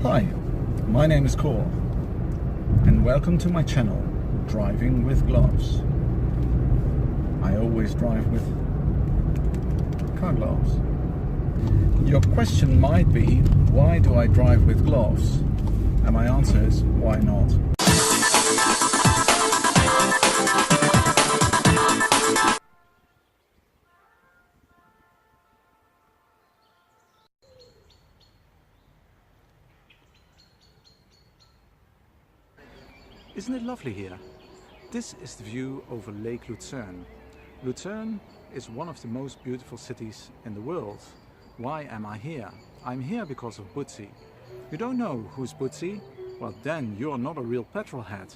Hi, my name is Cor, and welcome to my channel, Driving with Gloves. I always drive with car gloves. Your question might be, why do I drive with gloves? And my answer is, why not? Isn't it lovely here? This is the view over Lake Lucerne. Lucerne is one of the most beautiful cities in the world. Why am I here? I'm here because of Bootsy. You don't know who's Bootsy? Well, then you're not a real petrolhead.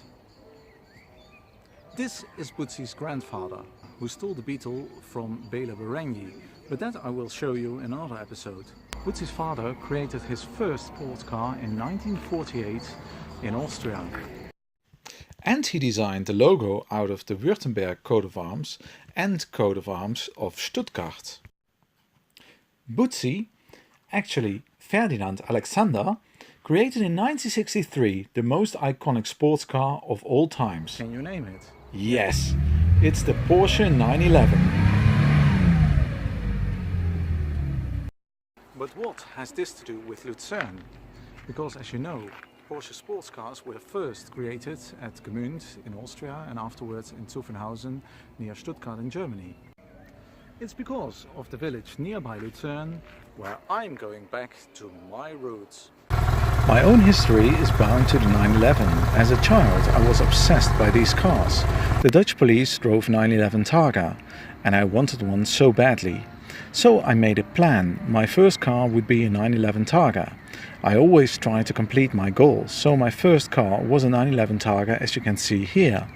This is Bootsy's grandfather, who stole the Beetle from Bela Berenghi, but that I will show you in another episode. Bootsy's father created his first sports car in 1948 in Austria. And he designed the logo out of the Württemberg coat of arms and coat of arms of Stuttgart. Bootsy, actually Ferdinand Alexander, created in 1963 the most iconic sports car of all times. Can you name it? Yes, it's the Porsche 911. But what has this to do with Lucerne? Because as you know, Porsche sports cars were first created at Gmünd in Austria and afterwards in Zuffenhausen near Stuttgart in Germany. It's because of the village nearby Lucerne where I'm going back to my roots. My own history is bound to the 911. As a child I was obsessed by these cars. The Dutch police drove 911 Targa and I wanted one so badly. So I made a plan. My first car would be a 911 Targa. I always try to complete my goals, so my first car was a 911 Targa, as you can see here.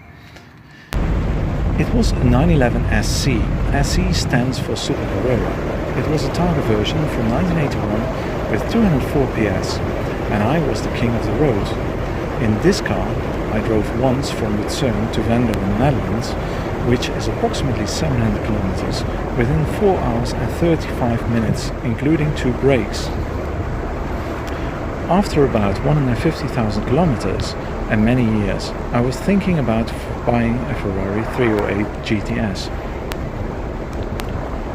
It was a 911 SC. SC stands for Super Carrera. It was a Targa version from 1981 with 204 PS, and I was the king of the road. In this car I drove once from Lucerne to Venlo in the Netherlands, which is approximately 700 kilometers, within 4 hours and 35 minutes, including 2 breaks. After about 150,000 kilometers and many years, I was thinking about buying a Ferrari 308 GTS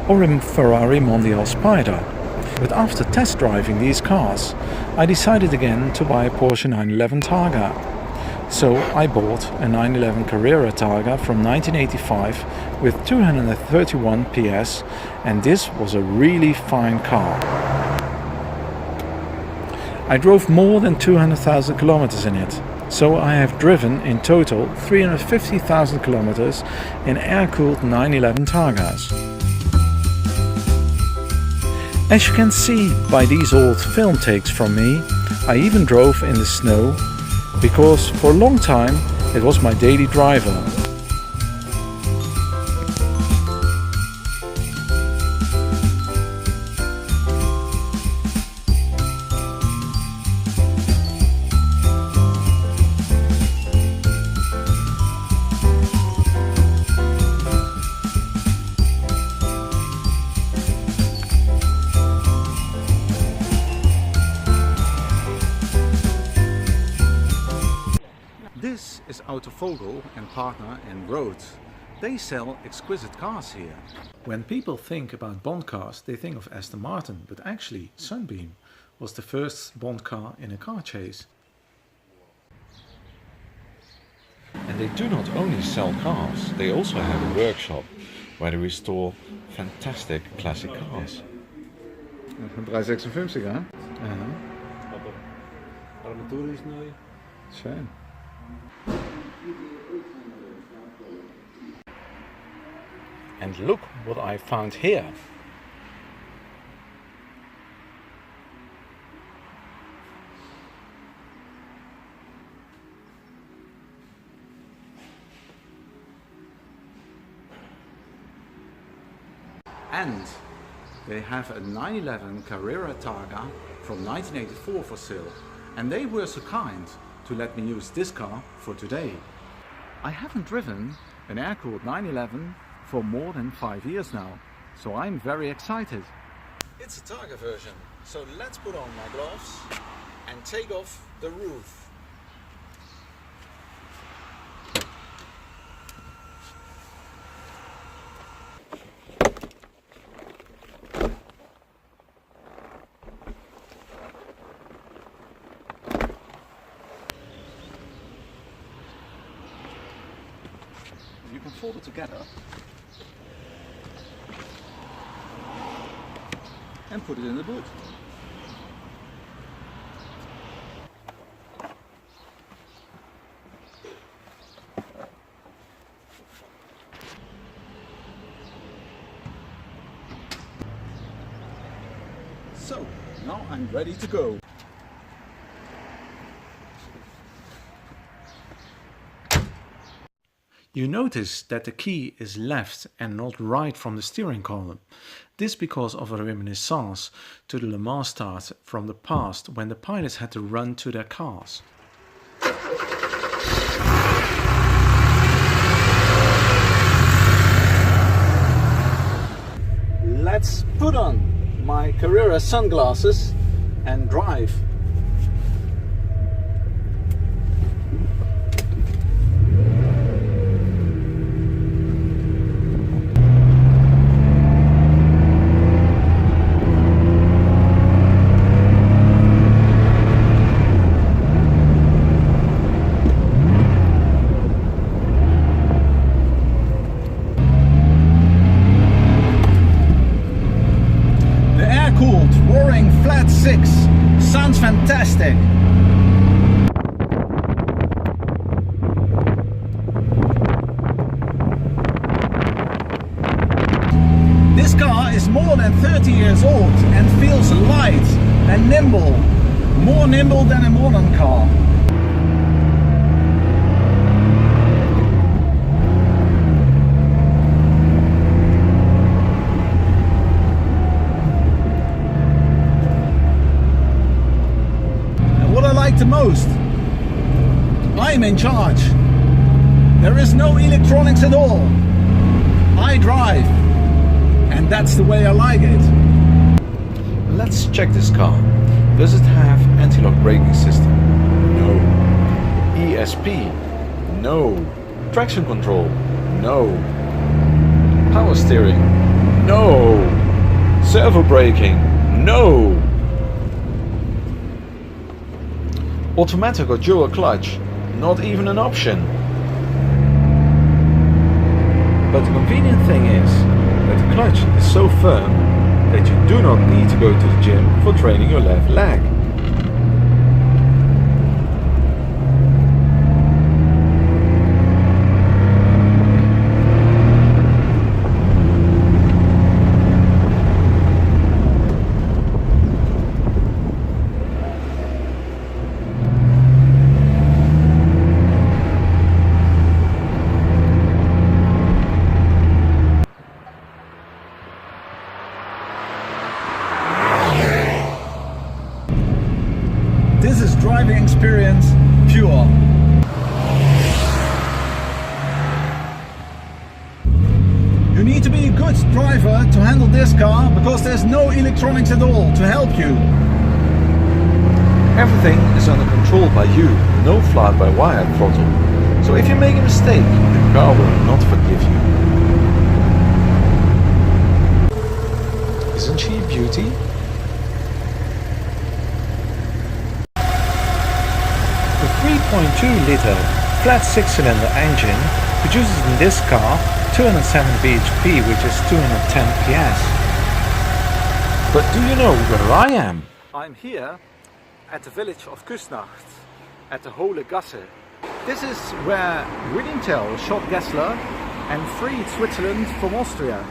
or a Ferrari Mondial Spider. But after test driving these cars, I decided again to buy a Porsche 911 Targa. So I bought a 911 Carrera Targa from 1985 with 231 PS, and this was a really fine car. I drove more than 200,000 kilometers in it, so I have driven in total 350,000 kilometers in air-cooled 911 Targas. As you can see by these old film takes from me, I even drove in the snow, because for a long time it was my daily driver. This is Vogel and partner in Rhodes. They sell exquisite cars here. When people think about Bond cars, they think of Aston Martin, but actually Sunbeam was the first Bond car in a car chase. And they do not only sell cars, they also have a workshop where they restore fantastic classic cars. Een 356, hè? Armatuur is neu. Schön. And look what I found here. And they have a 911 Carrera Targa from 1984 for sale. And they were so kind to let me use this car for today. I haven't driven an air-cooled 911 for more than 5 years now, so I'm very excited. It's a Targa version, so let's put on my gloves and take off the roof. You can fold it together and put it in the boot. So, now I'm ready to go. You notice that the key is left and not right from the steering column. This because of a reminiscence to the Le Mans start from the past when the pilots had to run to their cars. Let's put on my Carrera sunglasses and drive. Flat 6 sounds fantastic. This car is more than 30 years old and feels light and nimble, more nimble than a modern car. The most. I'm in charge. There is no electronics at all. I drive, and that's the way I like it. Let's check this car. Does it have anti-lock braking system? No. ESP? No. Traction control? No. Power steering? No. Servo braking? No. Automatic or dual clutch? Not even an option. But the convenient thing is that the clutch is so firm that you do not need to go to the gym for training your left leg. This is driving experience pure. You need to be a good driver to handle this car because there's no electronics at all to help you. Everything is under control by you, no fly-by-wire throttle. So if you make a mistake, the car will not forgive you. Isn't she a beauty? The 3.2-litre flat 6-cylinder engine produces in this car 207 bhp, which is 210 PS. But do you know where I am? I'm here at the village of Küsnacht, at the Hohle Gasse. This is where William Tell shot Gessler and freed Switzerland from Austria.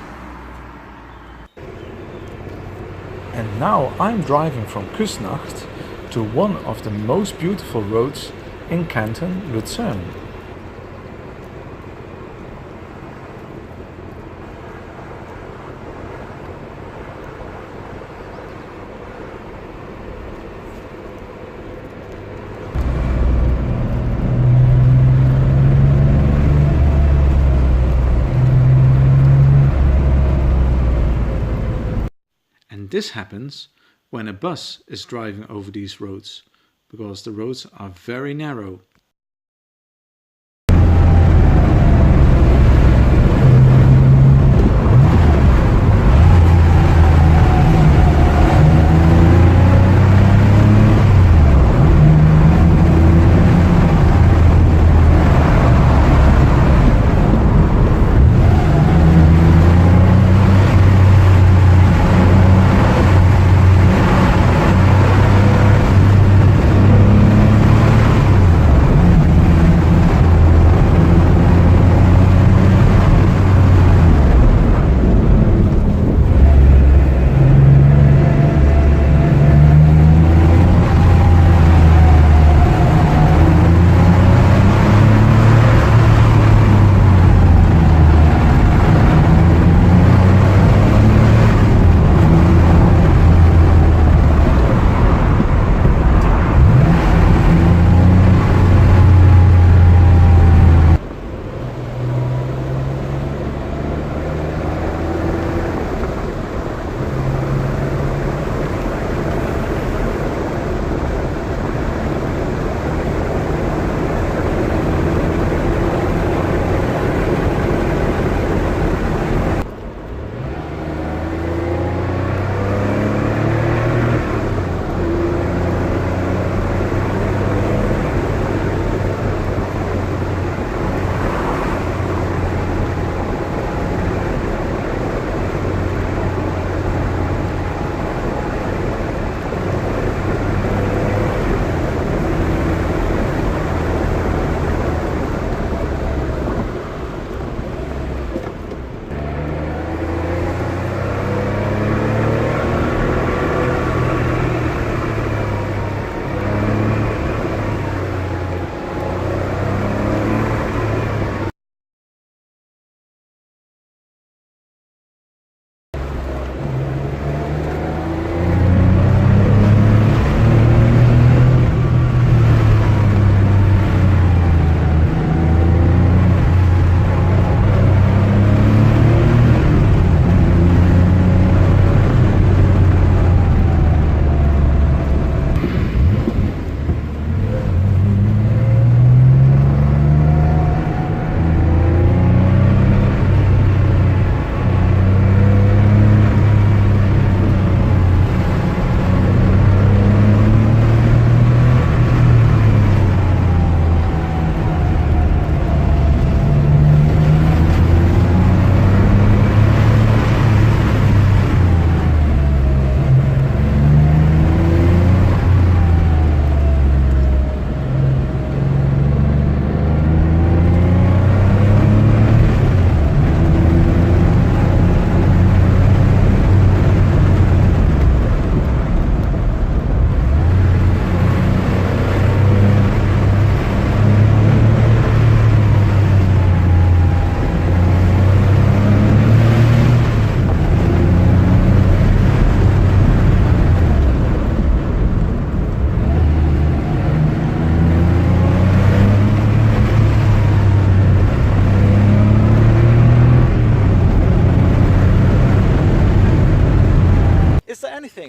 And now I'm driving from Küsnacht to one of the most beautiful roads in Canton, Lucerne. And this happens when a bus is driving over these roads, because the roads are very narrow.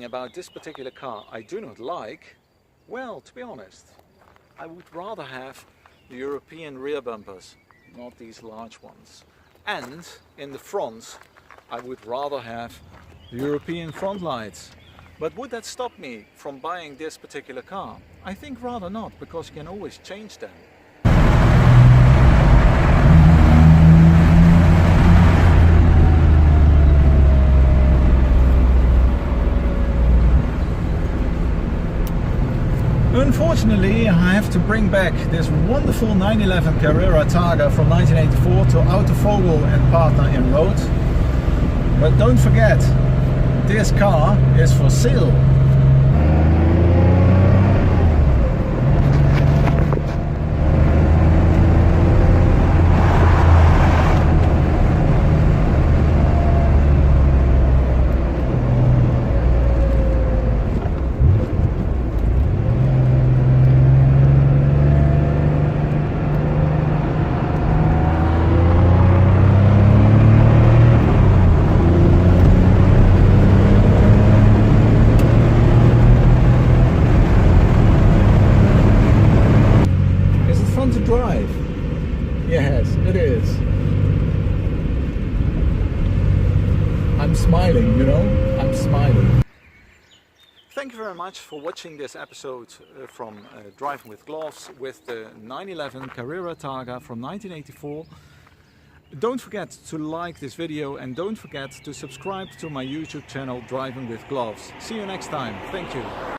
About this particular car I do not like? Well, to be honest, I would rather have the European rear bumpers, not these large ones. And in the front, I would rather have the European front lights. But would that stop me from buying this particular car? I think rather not, because you can always change them. Unfortunately, I have to bring back this wonderful 911 Carrera Targa from 1984 to Auto Vogel and partner in road. But don't forget, this car is for sale. smiling, you know? I'm smiling. Thank you very much for watching this episode from Driving with Gloves with the 911 Carrera Targa from 1984. Don't forget to like this video and don't forget to subscribe to my YouTube channel Driving with Gloves. See you next time. Thank you.